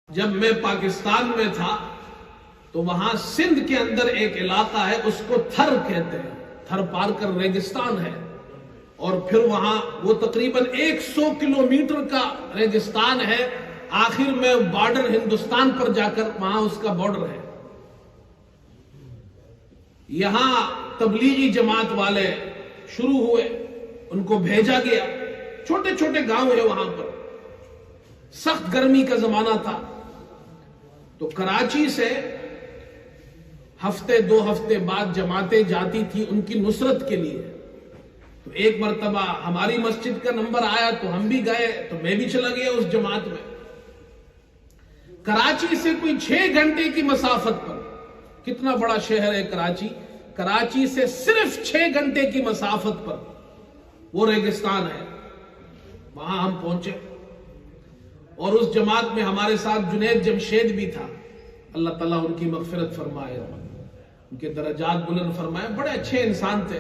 जब मैं पाकिस्तान में था तो वहां सिंध के अंदर एक इलाका है, उसको थर कहते हैं। थर पार कर रेगिस्तान है और फिर वहां वो तकरीबन 100 किलोमीटर का रेगिस्तान है। आखिर में बॉर्डर हिंदुस्तान पर जाकर वहां उसका बॉर्डर है। यहां तबलीगी जमात वाले शुरू हुए, उनको भेजा गया। छोटे छोटे गांव है वहां पर, सख्त गर्मी का जमाना था। तो कराची से हफ्ते 2 हफ्ते बाद जमातें जाती थी उनकी नुसरत के लिए। तो एक मर्तबा हमारी मस्जिद का नंबर आया तो हम भी गए, तो मैं भी चला गया उस जमात में। कराची से कोई 6 घंटे की मसाफत पर, कितना बड़ा शहर है कराची, कराची से सिर्फ 6 घंटे की मसाफत पर वो रेगिस्तान है। वहां हम पहुंचे और उस जमात में हमारे साथ जुनैद जमशेद भी था। अल्लाह ताला उनकी मगफिरत फरमाए, उनके दर्जात बुलंद फरमाए। बड़े अच्छे इंसान थे।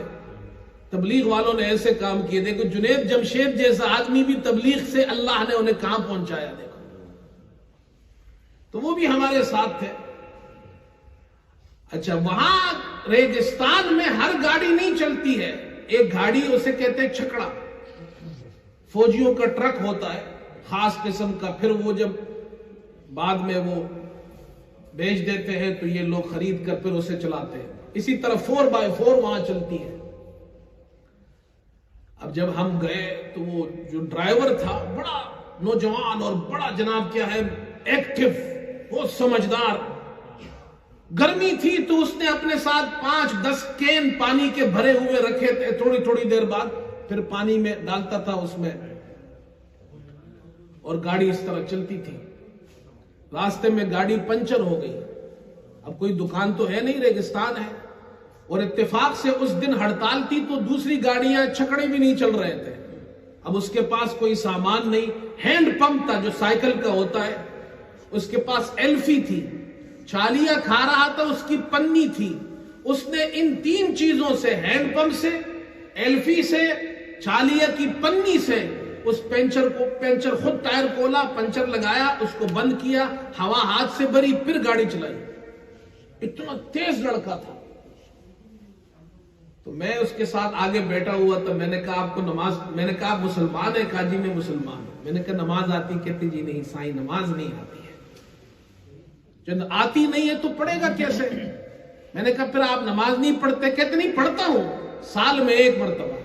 तबलीग वालों ने ऐसे काम किए। देखो जुनैद जमशेद जैसा आदमी भी तबलीग से अल्लाह ने उन्हें कहां पहुंचाया। देखो, तो वो भी हमारे साथ थे। अच्छा, वहां रेगिस्तान में हर गाड़ी नहीं चलती है। एक गाड़ी उसे कहते हैं छकड़ा, फौजियों का ट्रक होता है खास किस्म का। फिर वो जब बाद में वो बेच देते हैं तो ये लोग खरीद कर फिर उसे चलाते हैं। इसी तरह 4x4 वहां चलती है। अब जब हम गए तो वो जो ड्राइवर था बड़ा नौजवान और बड़ा जनाब क्या है एक्टिव, बहुत समझदार। गर्मी थी तो उसने अपने साथ 5-10 कैन पानी के भरे हुए रखे थे। थोड़ी थोड़ी देर बाद फिर पानी में डालता था उसमें और गाड़ी इस तरह चलती थी। रास्ते में गाड़ी पंचर हो गई। अब कोई दुकान तो है नहीं, रेगिस्तान है, और इत्तेफाक से उस दिन हड़ताल थी तो दूसरी गाड़ियां, छकड़े भी नहीं चल रहे थे। अब उसके पास कोई सामान नहीं। हैंड पंप था जो साइकिल का होता है, उसके पास एल्फी थी। छालियां खा रहा था, उसकी पन्नी थी। उसने इन 3 चीजों से, हैंड पंप से, एल्फी से, छालिया की पन्नी से उस पेंचर खुद टायर खोला, पंचर लगाया, उसको बंद किया, हवा हाथ से भरी, फिर गाड़ी चलाई। इतना तेज लड़का था। तो मैं उसके साथ आगे बैठा हुआ था। मैंने कहा आपको नमाज, मैंने कहा आप मुसलमान है? कहा जी मैं मुसलमान हूं। मैंने कहा नमाज आती? कहते जी नहीं साईं, नमाज नहीं आती है। जब आती नहीं है तो पढ़ेगा कैसे? मैंने कहा फिर आप नमाज नहीं पढ़ते? कहते नहीं पढ़ता हूं, साल में 1 मरतबा।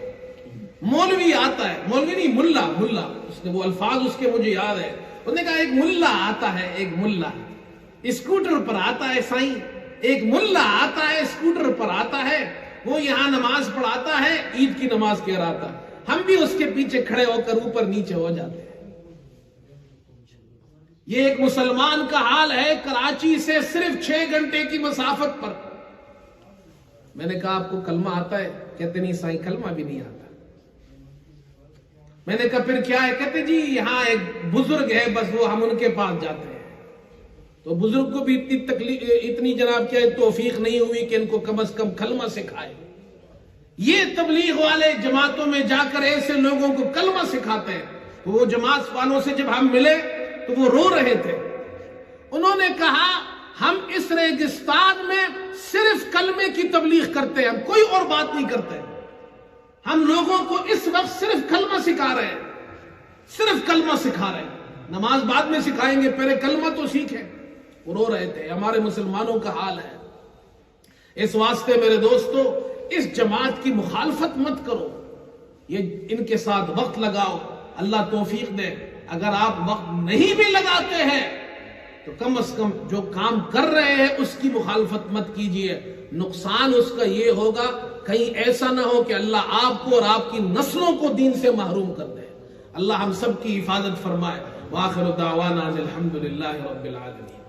मौलवी आता है, मौलवी नहीं मुल्ला, मुल्ला, उसने वो अल्फाज उसके मुझे याद है। उसने कहा एक मुल्ला आता है, एक मुल्ला स्कूटर पर आता है साईं, एक मुल्ला आता है स्कूटर पर आता है, वो यहां नमाज पढ़ाता है, ईद की नमाज कह रहा था। हम भी उसके पीछे खड़े होकर ऊपर नीचे हो जाते हैं। ये एक मुसलमान का हाल है कराची से सिर्फ 6 घंटे की मसाफत पर। मैंने कहा आपको कलमा आता है? कहते नहीं साईं, कलमा भी नहीं आता। मैंने कहा फिर क्या है? कहते जी यहां एक बुजुर्ग है, बस वो हम उनके पास जाते हैं। तो बुजुर्ग को भी इतनी तकलीफ, इतनी जनाब क्या तौफीक नहीं हुई कि इनको कम से कम कलमा सिखाए। ये तबलीग वाले जमातों में जाकर ऐसे लोगों को कलमा सिखाते हैं। तो वो जमात वालों से जब हम मिले तो वो रो रहे थे। उन्होंने कहा हम इस रेगिस्तान में सिर्फ कलमे की तबलीग करते हैं, हम कोई और बात नहीं करते। हम लोगों को इस वक्त सिर्फ कलमा सिखा रहे हैं, सिर्फ कलमा सिखा रहे हैं। नमाज बाद में सिखाएंगे, पहले कलमा तो सीखें। वो रो रहे थे। हमारे मुसलमानों का हाल है। इस वास्ते मेरे दोस्तों, इस जमात की मुखालफत मत करो, ये इनके साथ वक्त लगाओ, अल्लाह तौफीक दे। अगर आप वक्त नहीं भी लगाते हैं तो कम से कम जो काम कर रहे हैं उसकी मुखालफत मत कीजिए। नुकसान उसका ये होगा, कहीं ऐसा ना हो कि अल्लाह आपको और आपकी नस्लों को दीन से महरूम कर दे। अल्लाह हम सब की हिफाजत फरमाए। वाखिर दावाना अल्हम्दुलिल्लाहि रब्बिल आलमीन।